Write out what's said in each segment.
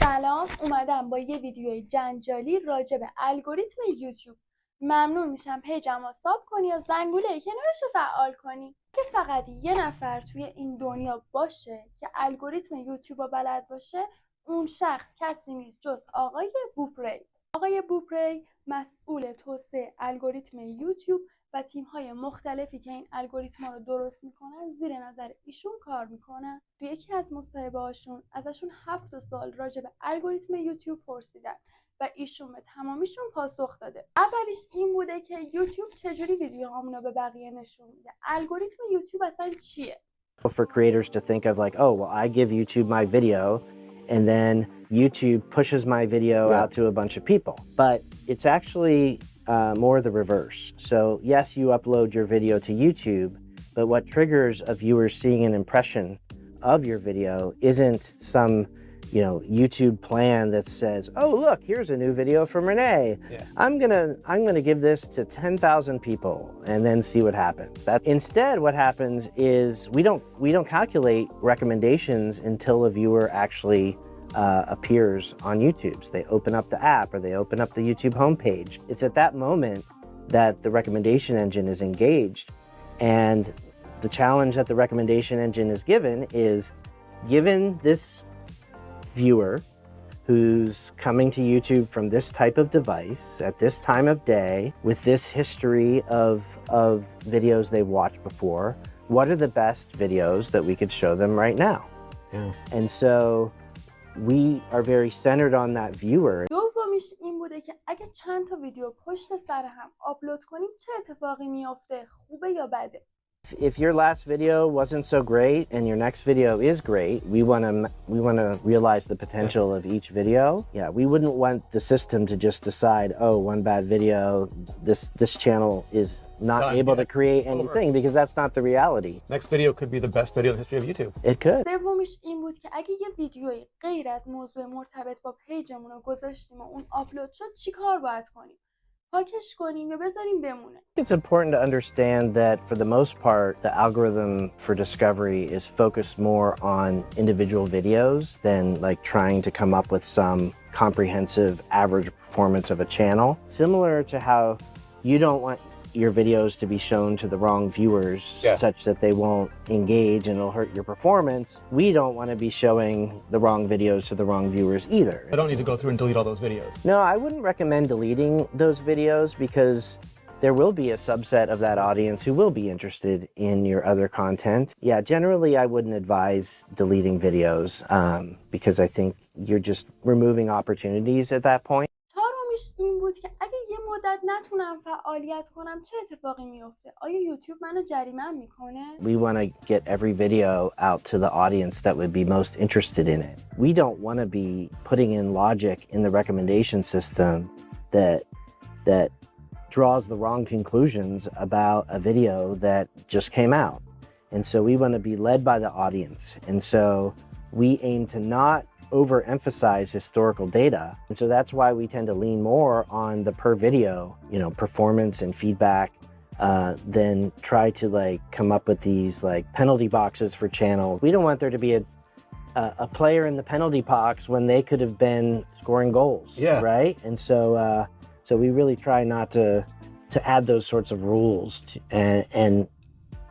سلام، اومدم با یه ویدیوی جنجالی راجع به الگوریتم یوتیوب. ممنون میشم پیجمو ساب کنی یا زنگوله کنارش فعال کنی. که فقط یه نفر توی این دنیا باشه که الگوریتم یوتیوب رو بلد باشه، اون شخص کسی نیست جز آقای بوپری. آقای بوپری مسئول توسعه الگوریتم یوتیوب و تیم‌های مختلفی که این الگوریتم‌ها رو درست میکنن زیر نظر ایشون کار میکنن. توی یکی از مصاحبه‌هاشون ازشون 7 سوال راجع به الگوریتم یوتیوب پرسیدن و ایشون به تمامیشون پاسخ داده. اولیش این بوده که یوتیوب چجوری ویدیوهامون رو به بقیه نشون میده. الگوریتم یوتیوب اصلا چیه؟ For creators to think of like, oh, well, I give YouTube my video and then YouTube pushes my video out to a bunch of people. But it's actually more the reverse. So yes, you upload your video to YouTube, but what triggers a viewer seeing an impression of your video isn't some, YouTube plan that says, oh, look, here's a new video from Renee. I'm gonna give this to 10,000 people and then see what happens. Instead, what happens is we don't calculate recommendations until a viewer actually appears on YouTube. So they open up the app or they open up the YouTube homepage. It's at that moment that the recommendation engine is engaged, and the challenge that the recommendation engine is given this viewer who's coming to YouTube from this type of device at this time of day with this history of videos they've watched before, what are the best videos that we could show them right now? And so we are very centered on that viewer. دومیش این بوده که اگه چند تا ویدیو پشت سر هم آپلود کنیم چه اتفاقی میافته؟ خوبه یا بده؟ If your last video wasn't so great and your next video is great, we want to realize the potential of each video. Yeah, we wouldn't want the system to just decide, oh, one bad video, this channel is not able to create anything, because that's not the reality. Next video could be the best video in the history of YouTube. It could. سومیش این بود که اگه یه ویدیوی غیر از موضوع مرتبط با پیجمون رو گذاشتیم و اون آپلود شد چی کار باید کنیم؟ پاکش کنیم یا بذاریم بمونه؟ It's important to understand that for the most part, the algorithm for discovery is focused more on individual videos than like trying to come up with some comprehensive average performance of a channel. Similar to how you don't want your videos to be shown to the wrong viewers such that they won't engage and it'll hurt your performance. We don't want to be showing the wrong videos to the wrong viewers either. I don't need to go through and delete all those videos. No, I wouldn't recommend deleting those videos because there will be a subset of that audience who will be interested in your other content. Yeah, generally I wouldn't advise deleting videos because I think you're just removing opportunities at that point. این بود که اگه یه مدت نتونم فعالیت کنم چه اتفاقی میفته؟ آیا یوتیوب منو جریمه میکنه؟ We want to get every video out to the audience that would be most interested in it. We don't want to be putting in logic in the recommendation system that draws the wrong conclusions about a video that just came out. And so we want to be led by the audience. And so we aim to not overemphasize historical data, and so that's why we tend to lean more on the per video, performance and feedback, than try to like come up with these like penalty boxes for channels. We don't want there to be a player in the penalty box when they could have been scoring goals, right? And so we really try not to add those sorts of rules and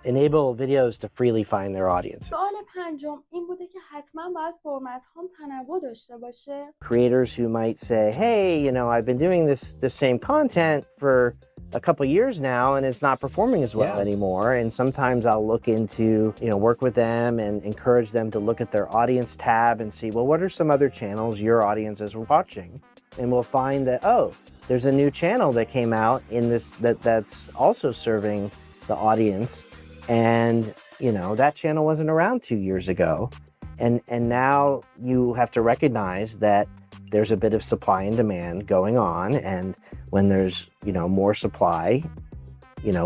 enable videos to freely find their audience. سوال پنجم این بوده که حتما باید فرمت هم تنوع داشته باشه. Creators who might say, hey, I've been doing this same content for a couple years now and it's not performing as well anymore. And sometimes I'll look into, work with them and encourage them to look at their audience tab and see, well, what are some other channels your audience is watching? And we'll find that, oh, there's a new channel that came out in this that's also serving the audience. And that channel wasn't around 2 years ago, and now you have to recognize that there's a bit of supply and demand going on, and when there's more supply,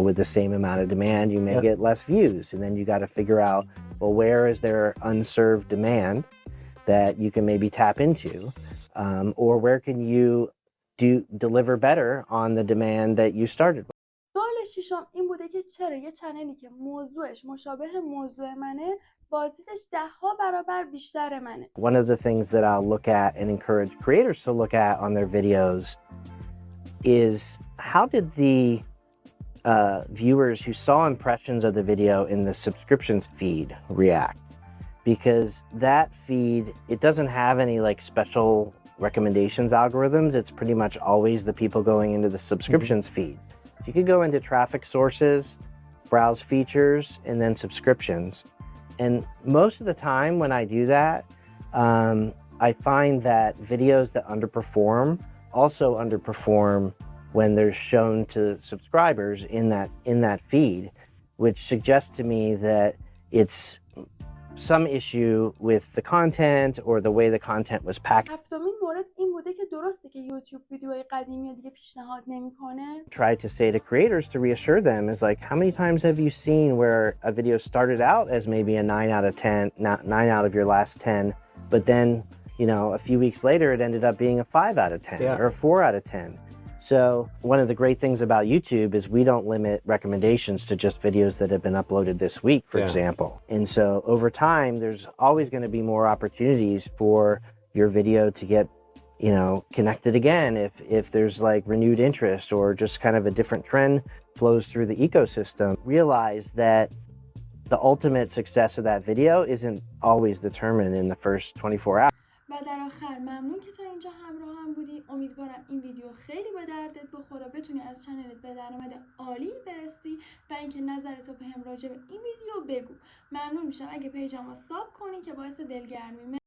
with the same amount of demand, you may get less views, and then you got to figure out, well, where is there unserved demand that you can maybe tap into, or where can you deliver better on the demand that you started with. ششم این بوده که چرا یه چنلی که موضوعش مشابه موضوع منه بازدیدش 10 برابر بیشتر منه. One of the things that I'll look at and encourage creators to look at on their videos is how did the viewers who saw impressions of the video in the subscriptions feed react? Because that feed, it doesn't have any like special recommendations algorithms. It's pretty much always the people going into the subscriptions feed. You could go into traffic sources, browse features, and then subscriptions. And most of the time when I do that, I find that videos that underperform also underperform when they're shown to subscribers in that feed, which suggests to me that it's some issue with the content or the way the content was packaged. هفتمین مورد این بوده که درسته که یوتیوب ویدیوهای قدیمی دیگه پیشنهاد نمیکنه. Try to say to creators to reassure them is like, how many times have you seen where a video started out as maybe a 9 out of 10, 9 out of your last 10, but then, you know, a few weeks later it ended up being a 5 out of 10 or a 4 out of 10. So one of the great things about YouTube is we don't limit recommendations to just videos that have been uploaded this week, for example. And so over time, there's always going to be more opportunities for your video to get, you know, connected again if there's like renewed interest or just kind of a different trend flows through the ecosystem. Realize that the ultimate success of that video isn't always determined in the first 24 hours. و در آخر ممنون که تا اینجا همراه هم بودی. امیدوارم این ویدیو خیلی به دردت بخوره، بتونی از چنلت به درآمد عالی برسی و اینکه نظرتو بهم راجع به این ویدیو بگو. ممنون میشم اگه پیجمو ساب کنی که باعث دلگرمی